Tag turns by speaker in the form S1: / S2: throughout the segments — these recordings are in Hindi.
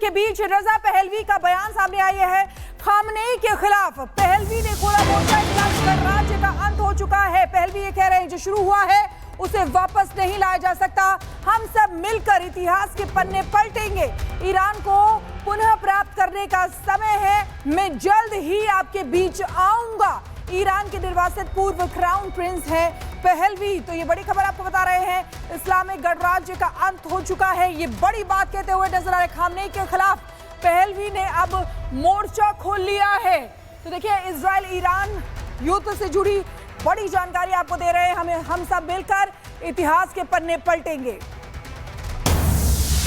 S1: के बीच रजा पहलवी का बयान सामने आया है खामनेई के खिलाफ। पहलवी ने खोला मोर्चा, गणराज्य का अंत हो चुका है। पहलवी ये कह रहे हैं जो शुरू हुआ है उसे वापस नहीं लाया जा सकता। हम सब मिलकर इतिहास के पन्ने पलटेंगे। ईरान को पुनः प्राप्त करने का समय है। मैं जल्द ही आपके बीच आऊंगा। ईरान के निर्वासित पूर्व क्राउन प्रिंस है पहलवी। तो ये बड़ी खबर आपको बता रहे हैं, इस्लामिक गणराज्य का अंत हो चुका है। ये बड़ी बात कहते हुए नजर आ रहे खामनेई के खिलाफ पहलवी ने अब मोर्चा खोल लिया है। तो देखिए इजराइल ईरान युद्ध से जुड़ी बड़ी जानकारी आपको दे रहे हैं। हम सब मिलकर इतिहास के पन्ने पलटेंगे।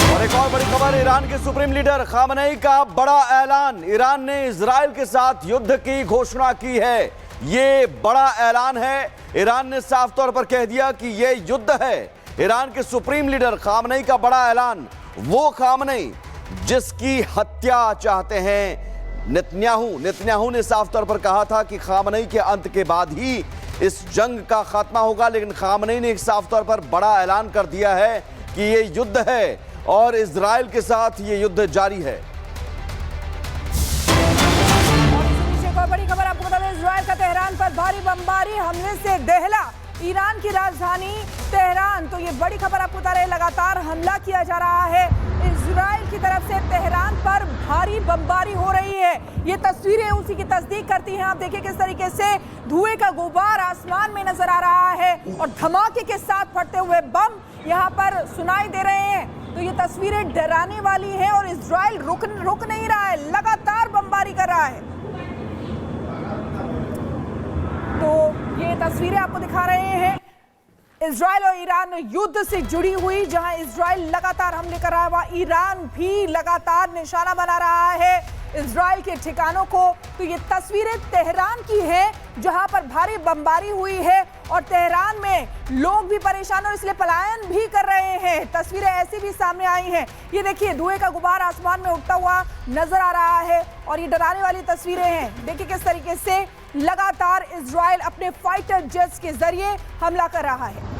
S2: और एक और बड़ी खबर, ईरान के सुप्रीम लीडर खामनेई का बड़ा ऐलान। ईरान ने इजराइल के साथ युद्ध की घोषणा की है। ये बड़ा ऐलान है। ईरान ने साफ तौर पर कह दिया कि ये युद्ध है। ईरान के सुप्रीम लीडर खामनेई का बड़ा ऐलान। वो खामनेई जिसकी हत्या चाहते हैं नेतन्याहू ने साफ तौर पर कहा था कि खामनेई के अंत के बाद ही इस जंग का खात्मा होगा, लेकिन खामनेई ने एक साफ तौर पर बड़ा ऐलान कर दिया है कि ये युद्ध है और इजराइल के साथ ये युद्ध जारी है।
S1: बड़ी खबर आपको बता दें, इजराइल का तेहरान पर भारी बमबारी हमले से दहला ईरान की राजधानी तेहरान। तो ये बड़ी खबर आपको बता रहे हैं, लगातार हमला किया जा रहा है इजराइल की तरफ से। तेहरान पर भारी बमबारी हो रही है। ये तस्वीरें उसी की तस्दीक करती हैं। आप देखिए किस तरीके से धुएं का गुबार आसमान में नजर आ रहा है और धमाके के साथ फटते हुए बम यहाँ पर सुनाई दे रहे हैं। तो ये तस्वीरें डराने वाली हैं और इजराइल रुक नहीं रहा है, लगातार बमबारी कर रहा है। तो ये तस्वीरें आपको दिखा रहे हैं इजराइल और ईरान युद्ध से जुड़ी हुई, जहां इजराइल लगातार हमले कर रहा है वहां ईरान भी लगातार निशाना बना रहा है इजराइल के ठिकानों को। तो ये तस्वीरें तेहरान की हैं जहां पर भारी बमबारी हुई है और तेहरान में लोग भी परेशान और इसलिए पलायन भी कर रहे हैं। तस्वीरें ऐसी भी सामने आई हैं। ये देखिए धुएं का गुबार आसमान में उठता हुआ नजर आ रहा है और ये डराने वाली तस्वीरें हैं। देखिए किस तरीके से लगातार इजराइल अपने फाइटर जेट्स के जरिए हमला कर रहा है।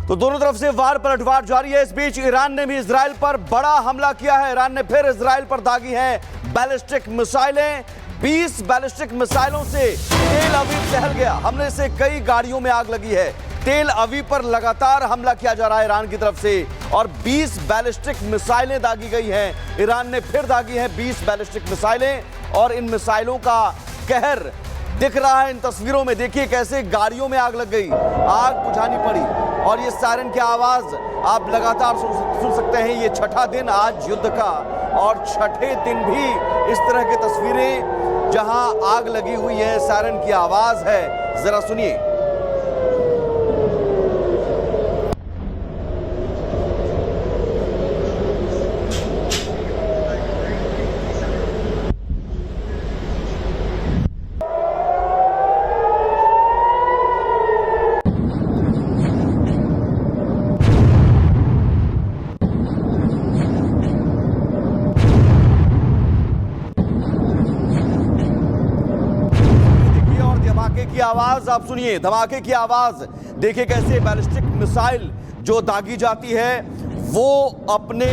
S2: तो दोनों तरफ से वार पलटवार जारी है। इस बीच ईरान ने भी इजराइल पर बड़ा हमला किया है। ईरान ने फिर इजराइल पर दागी हैं बैलिस्टिक मिसाइलें। 20 बैलिस्टिक मिसाइलों से तेल अवीव दहल गया। हमले से कई गाड़ियों में आग लगी है। तेल अवीव पर लगातार हमला किया जा रहा है ईरान की तरफ से और 20 बैलिस्टिक मिसाइलें दागी गई हैं। ईरान ने फिर दागी हैं 20 बैलिस्टिक मिसाइलें और इन मिसाइलों का कहर दिख रहा है इन तस्वीरों में। देखिए कैसे गाड़ियों में आग लग गई, आग बुझानी पड़ी और ये सायरन की आवाज आप लगातार सुन सकते हैं। ये छठा दिन आज युद्ध का और छठे दिन भी इस तरह की तस्वीरें जहां आग लगी हुई है, सायरन की आवाज है। जरा सुनिए। की आवाज आप सुनिए, धमाके की आवाज। देखिए कैसे बैलिस्टिक मिसाइल जो दागी जाती है वो अपने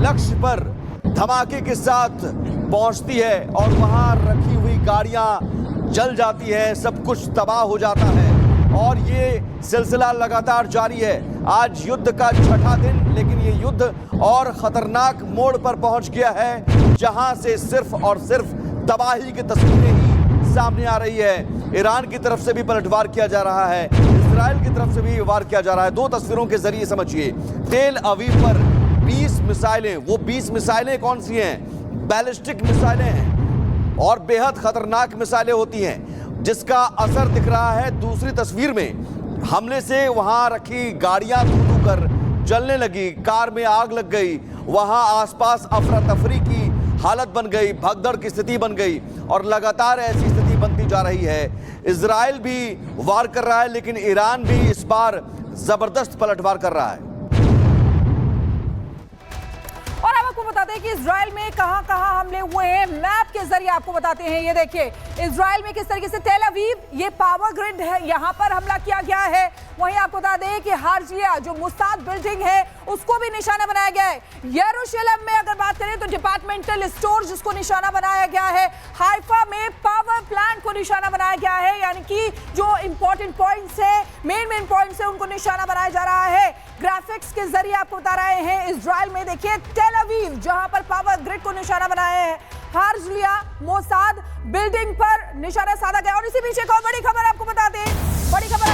S2: लक्ष्य पर धमाके के साथ पहुंचती है और वहां रखी हुई गाड़ियां जल जाती है, सब कुछ तबाह हो जाता है और ये सिलसिला लगातार जारी है। आज युद्ध का छठा दिन, लेकिन ये युद्ध और खतरनाक मोड़ पर पहुंच गया है जहां से सिर्फ और सिर्फ तबाही की तस्वीरें ही सामने आ रही है। ईरान की तरफ से भी पलटवार किया जा रहा है, इजराइल की तरफ से भी वार किया जा रहा है। दो तस्वीरों के जरिए समझिए, तेल अवीव पर 20 मिसाइलें। वो 20 मिसाइलें कौन सी हैं? बैलिस्टिक मिसाइलें हैं और बेहद खतरनाक मिसाइलें होती हैं जिसका असर दिख रहा है दूसरी तस्वीर में। हमले से वहां रखी गाड़ियां धू कर जलने लगी, कार में आग लग गई, वहां आसपास अफरा तफरी की हालत बन गई, भगदड़ की स्थिति बन गई और लगातार ऐसी स्थिति बनती जा रही है। इजराइल भी वार कर रहा है लेकिन ईरान भी इस बार जबरदस्त पलटवार कर रहा है।
S1: और अब आपको बता दें कि इजराइल में कहां-कहां हमले हुए हैं, मैप के जरिए आपको बताते हैं। ये देखिए इजराइल में किस तरीके से तेल अवीव, ये पावर ग्रिड है, यहां पर हमला किया गया है। वहीं आपको बता दें कि हार्जिया जो मुस्ताद बिल्डिंग है उसको भी निशाना बनाया गया है। यरूशलेम में अगर बात करें तो डिपार्टमेंटल स्टोर जिसको निशाना बनाया गया है। हाइफा में पावर प्लांट को निशाना बनाया गया है, यानी कि जो इंपॉर्टेंट पॉइंट्स है, मेन पॉइंट्स है, उनको निशाना बनाया जा रहा है। ग्राफिक्स के जरिए आपको बता रहे हैं इजराइल में देखिए टेल अवीव जहां पर पावर ग्रिड को निशाना बनाया है, हार्जिया मोसाद बिल्डिंग पर निशाना साधा गया। और इसी पीछे एक और बड़ी खबर आपको बता दें, बड़ी खबर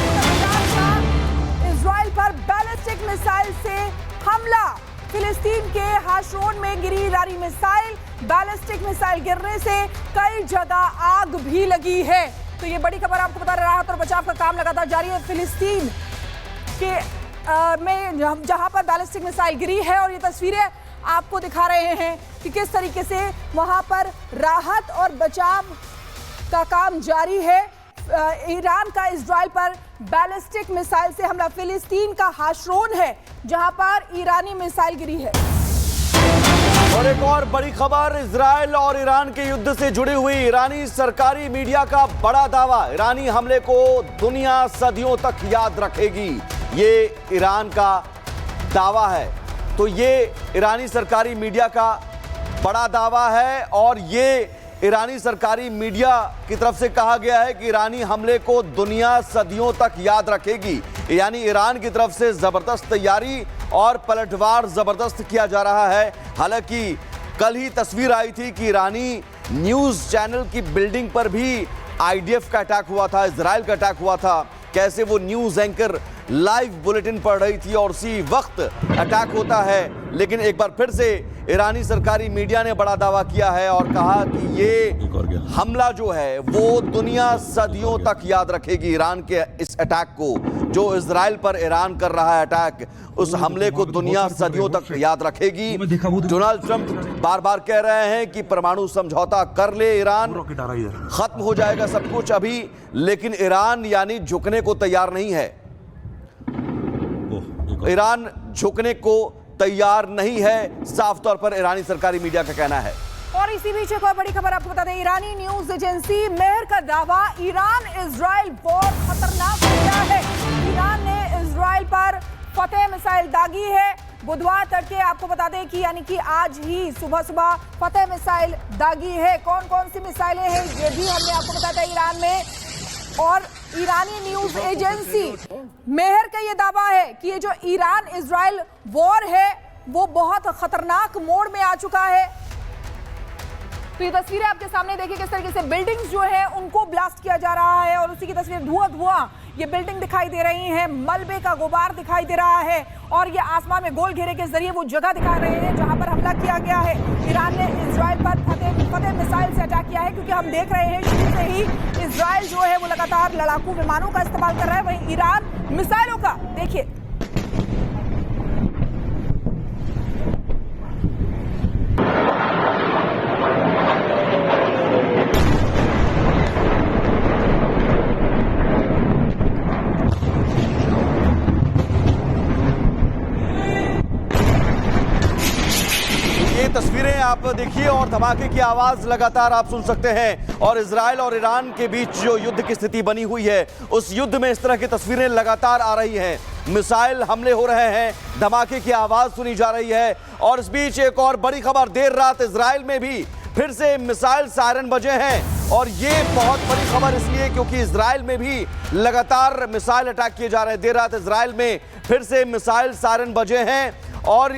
S1: इजराइल पर बैलिस्टिक मिसाइल से हमला, फिलिस्तीन के हाशरोन में गिरी ईरानी मिसाइल, बैलिस्टिक मिसाइल गिरने से कई जगह आग भी लगी है। तो ये बड़ी खबर आपको बता रहे, राहत और बचाव का काम लगातार जारी है फिलिस्तीन के में जहां पर बैलिस्टिक मिसाइल गिरी है। और ये तस्वीरें आपको दिखा रहे हैं कि किस तरीके से वहां पर राहत और बचाव का काम जारी है। ईरान का इजराइल पर बैलिस्टिक मिसाइल से हमला, फिलिस्तीन का हाशरोन है जहां पर ईरानी मिसाइल गिरी है।
S2: और एक और बड़ी खबर, इजराइल और ईरान के युद्ध से जुड़ी हुई ईरानी सरकारी मीडिया का बड़ा दावा, ईरानी हमले को दुनिया सदियों तक याद रखेगी, ये ईरान का दावा है। तो ये ईरानी सरकारी मीडिया का बड़ा दावा है और ये ईरानी सरकारी मीडिया की तरफ से कहा गया है कि ईरानी हमले को दुनिया सदियों तक याद रखेगी। यानी ईरान की तरफ से जबरदस्त तैयारी और पलटवार जबरदस्त किया जा रहा है। हालांकि कल ही तस्वीर आई थी कि ईरानी न्यूज़ चैनल की बिल्डिंग पर भी आईडीएफ का अटैक हुआ था, इजराइल का अटैक हुआ था। कैसे वो न्यूज़ एंकर लाइव बुलेटिन पढ़ रही थी और उसी वक्त अटैक होता है। लेकिन एक बार फिर से ईरानी सरकारी मीडिया ने बड़ा दावा किया है और कहा कि ये हमला जो है वो दुनिया सदियों तक याद रखेगी। ईरान के इस अटैक को, जो इजराइल पर ईरान कर रहा है अटैक, उस हमले को दुनिया सदियों तक याद रखेगी। डोनाल्ड ट्रंप बार बार कह रहे हैं कि परमाणु समझौता कर ले ईरान, खत्म हो जाएगा सब कुछ अभी, लेकिन ईरान यानी झुकने को तैयार नहीं है। ईरान झुकने को तैयार नहीं है, साफ तौर पर ईरानी सरकारी मीडिया का कहना है।
S1: और इसी बीच एक और बड़ी खबर आपको बता दें, ईरानी न्यूज एजेंसी मेहर का दावा, ईरान इजराइल वॉर खतरनाक हो गया है। ईरान ने इजराइल पर फतेह मिसाइल दागी है। बुधवार तड़के आपको बता दें कि यानी कि आज ही सुबह सुबह फतेह मिसाइल दागी है। कौन कौन सी मिसाइलें हैं ये भी हमने आपको बताया था ईरान में। और ईरानी न्यूज एजेंसी मेहर का ये दावा है कि ये जो ईरान इजराइल वॉर है वो बहुत खतरनाक मोड़ में आ चुका है। तो ये तस्वीरें आपके सामने देखिए किस तरीके से बिल्डिंग्स जो है उनको ब्लास्ट किया जा रहा है और उसी की तस्वीर धुआं ये बिल्डिंग दिखाई दे रही है, मलबे का गुबार दिखाई दे रहा है और ये आसमान में गोल घेरे के जरिए वो जगह दिखा रहे हैं जहां पर हमला किया गया है। ईरान ने इजराइल पर फतेह मिसाइल से अटैक किया है, क्योंकि हम देख रहे हैं शुरू से ही इजराइल जो है वो लगातार लड़ाकू विमानों का इस्तेमाल कर रहा है, वहीं ईरान मिसाइलों का। देखिए
S2: तस्वीरें आप देखिए और धमाके की आवाज लगातार आप सुन सकते हैं। और इजराइल और ईरान के बीच जो युद्ध की स्थिति बनी हुई है, उस युद्ध में इस तरह की तस्वीरें लगातार आ रही हैं। मिसाइल हमले हो रहे हैं, धमाके की आवाज सुनी जा रही है। और इस बीच एक और बड़ी खबर, देर रात इजराइल में भी फिर से मिसाइल सायरन बजे हैं। और ये बहुत बड़ी खबर इसलिए क्योंकि इजराइल में भी लगातार मिसाइल अटैक किए जा रहे हैं। देर रात इजराइल में फिर से मिसाइल सायरन बजे हैं और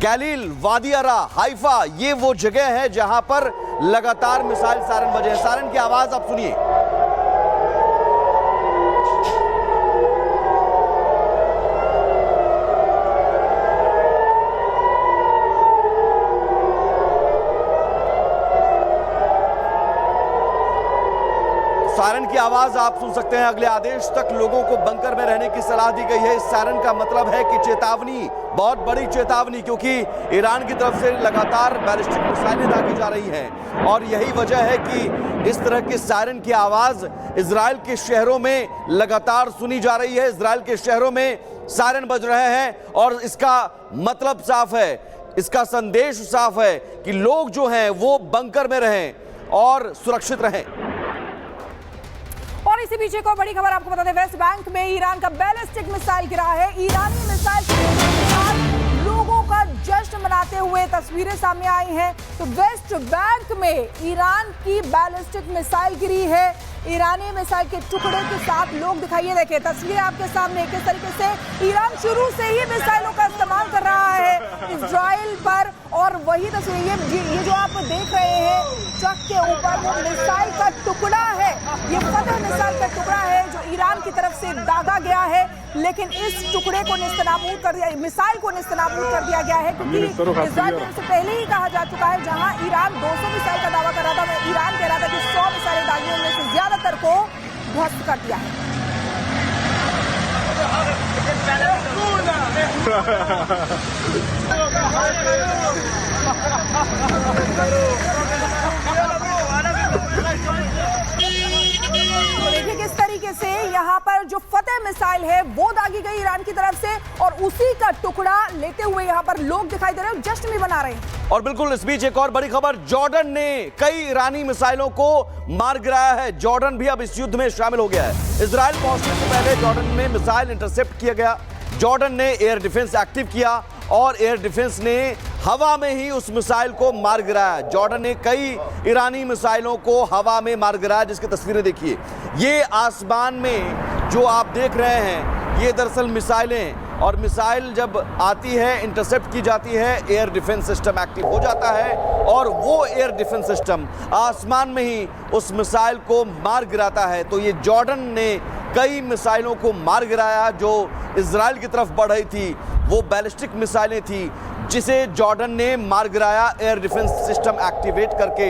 S2: गैलील, वादी अरा, हाइफा, ये वो जगह है जहां पर लगातार मिसाइल सायरन बजे हैं। सायरन की आवाज आप सुनिए। सायरन की आवाज आप सुन सकते हैं। अगले आदेश तक लोगों को बंकर में रहने की सलाह दी गई है। इस सायरन का मतलब है कि चेतावनी, बहुत बड़ी चेतावनी, क्योंकि ईरान की तरफ से लगातार बैलिस्टिक मिसाइलें दागी जा रही हैं। और यही वजह है कि इस तरह के सायरन की आवाज इजराइल के शहरों में लगातार सुनी जा रही है। इजराइल के शहरों में सायरन बज रहे हैं और इसका मतलब साफ है इसका संदेश साफ है कि लोग जो हैं वो बंकर में रहें और सुरक्षित रहें।
S1: और इसी बीच एक और बड़ी खबर आपको बता दें, वेस्ट बैंक में ईरान का बैलिस्टिक मिसाइल गिरा है। ईरानी मिसाइल के साथ लोगों का जश्न मनाते हुए तस्वीरें सामने आई हैं। तो वेस्ट बैंक में ईरान की बैलिस्टिक मिसाइल गिरी है। ईरानी मिसाइल के टुकड़े के साथ लोग दिखाइए, देखिए तस्वीरें आपके सामने। किस तरीके से ईरान शुरू से ही मिसाइलों का इस्तेमाल कर रहा है इजराइल पर। और वही तस्वीरें ये जो आप देख रहे हैं ट्रक के ऊपर, वो मिसाइल का टुकड़ा है। ये फतह मिसाइल का टुकड़ा है जो ईरान की तरफ से दागा गया है, लेकिन इस टुकड़े को नेस्तनाबूद कर दिया, मिसाइल को नेस्तनाबूद कर दिया गया है, क्योंकि इजराइल से पहले ही कहा जा चुका है, जहां ईरान 200 मिसाइल का दावा कर रहा था, ईरान कह रहा था कि 100 मिसाइलें दागी, उनमें से ज्यादातर को ध्वस्त कर दिया है। तो देखिए किस तरीके से यहाँ पर जो फतेह मिसाइल है वो दागी गई ईरान की तरफ से, और उसी का टुकड़ा लेते हुए यहाँ पर लोग दिखाई दे रहे हैं, जश्न भी मना रहे हैं।
S2: और बिल्कुल इस बीच एक और बड़ी खबर, जॉर्डन ने कई ईरानी मिसाइलों को मार गिराया है। जॉर्डन भी अब इस युद्ध में शामिल हो गया है। इजराइल पहुंचने से पहले जॉर्डन में मिसाइल इंटरसेप्ट किया गया। जॉर्डन ने एयर डिफेंस एक्टिव किया और एयर डिफेंस ने हवा में ही उस मिसाइल को मार गिराया। जॉर्डन ने कई ईरानी मिसाइलों को हवा में मार गिराया, जिसकी तस्वीरें देखिए। ये आसमान में जो आप देख रहे हैं ये दरअसल मिसाइलें, और मिसाइल जब आती है इंटरसेप्ट की जाती है, एयर डिफेंस सिस्टम एक्टिव हो जाता है और वो एयर डिफेंस सिस्टम आसमान में ही उस मिसाइल को मार गिराता है। तो ये जॉर्डन ने कई मिसाइलों को मार गिराया जो इजराइल की तरफ बढ़ रही थी। वो बैलिस्टिक मिसाइलें थी जिसे जॉर्डन ने मार गिराया एयर डिफेंस सिस्टम एक्टिवेट करके।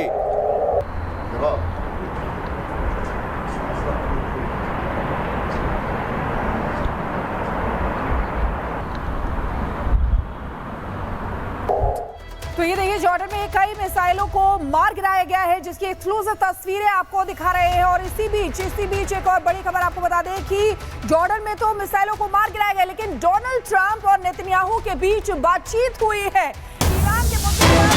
S1: तो ये देखिए जॉर्डन में कई मिसाइलों को मार गिराया गया है, जिसकी एक्सक्लूसिव तस्वीरें आपको दिखा रहे हैं। और इसी बीच एक और बड़ी खबर आपको बता दें कि जॉर्डन में तो मिसाइलों को मार गिराया गया, लेकिन डोनाल्ड ट्रंप और नेतन्याहू के बीच बातचीत हुई है। ईरान के मुद्दे पर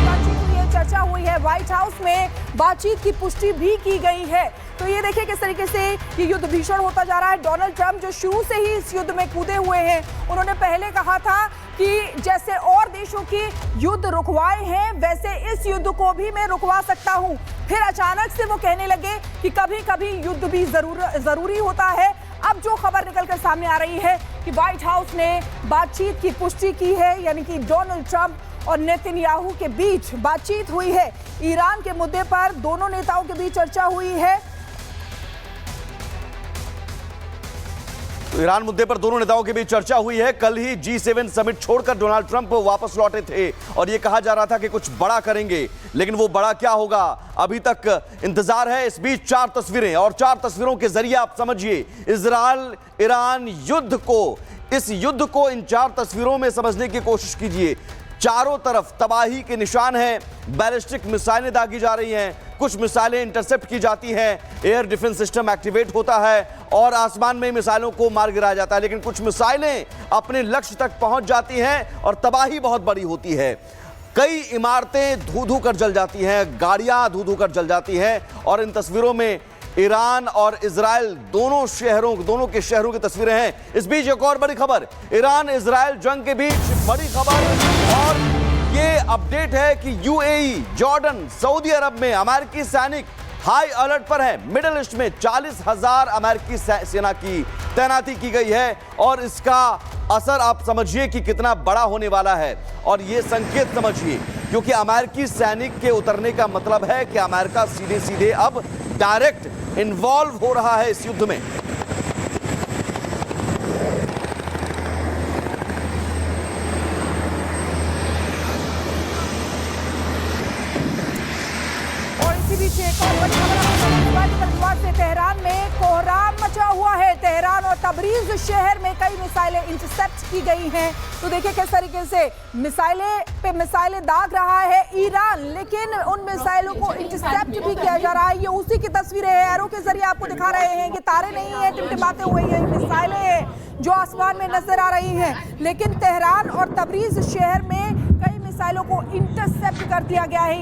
S1: बातचीत हुई है, चर्चा हुई है। व्हाइट हाउस में बातचीत की पुष्टि भी की गई है। तो ये देखिए किस तरीके से ये युद्ध भीषण होता जा रहा है। डोनाल्ड ट्रंप जो शुरू से ही इस युद्ध में कूदे हुए हैं, उन्होंने पहले कहा था कि जैसे और देशों की युद्ध रुकवाए हैं वैसे इस युद्ध को भी मैं रुकवा सकता हूं। फिर अचानक से वो कहने लगे कि कभी कभी युद्ध भी जरूरी होता है। अब जो खबर निकलकर सामने आ रही है कि व्हाइट हाउस ने बातचीत की पुष्टि की है, यानी कि डोनाल्ड ट्रंप और नेतन्याहू के बीच बातचीत हुई है। ईरान के मुद्दे पर दोनों नेताओं के बीच चर्चा हुई है।
S2: तो ईरान मुद्दे पर दोनों नेताओं के बीच चर्चा हुई है। कल ही G7 समिट छोड़कर डोनाल्ड ट्रंप वापस लौटे थे और यह कहा जा रहा था कि कुछ बड़ा करेंगे, लेकिन वो बड़ा क्या होगा अभी तक इंतजार है। इस बीच 4 तस्वीरें, और 4 तस्वीरों के जरिए आप समझिए इजराइल ईरान युद्ध को, इस युद्ध को इन 4 तस्वीरों में समझने की कोशिश कीजिए। चारों तरफ तबाही के निशान हैं, बैलिस्टिक मिसाइलें दागी जा रही हैं, कुछ मिसाइलें इंटरसेप्ट की जाती हैं, एयर डिफेंस सिस्टम एक्टिवेट होता है और आसमान में मिसाइलों को मार गिराया जाता है, लेकिन कुछ मिसाइलें अपने लक्ष्य तक पहुंच जाती हैं और तबाही बहुत बड़ी होती है। कई इमारतें धू-धू कर जल जाती हैं, गाड़ियां धू-धू कर जल जाती हैं। और इन तस्वीरों में ईरान और इजराइल दोनों के शहरों की तस्वीरें हैं। इस बीच एक और बड़ी खबर, ईरान इजराइल जंग के बीच बड़ी खबर, और ये अपडेट है कि यूएई, जॉर्डन, सऊदी अरब में अमेरिकी सैनिक हाई अलर्ट पर है। मिडिल ईस्ट में 40,000 अमेरिकी सेना की तैनाती की गई है और इसका असर आप समझिए कि कितना बड़ा होने वाला है। और ये संकेत समझिए, क्योंकि अमेरिकी सैनिक के उतरने का मतलब है कि अमेरिका सीधे सीधे अब डायरेक्ट इन्वॉल्व हो रहा है इस युद्ध में।
S1: और इसी बीच एक और बड़ी खबर से तेहरान में कोहराम मचा हुआ है। तेहरान और तबरीज शहर में कई मिसाइलें इंटरसेप्ट की गई हैं। तो देखिए किस तरीके से मिसाइलें दाग रहा है ईरान, लेकिन उन मिसाइलों को इंटरसेप्ट भी किया जा रहा है। ये उसी की तस्वीरें हैं, एरो के जरिए आपको दिखा रहे हैं कि तारे नहीं है टिमटिमाते हुए ये मिसाइलें हैं जो आसमान में नजर आ रही हैं, लेकिन तेहरान और तबरीज शहर में कई मिसाइलों को इंटरसेप्ट कर दिया गया है।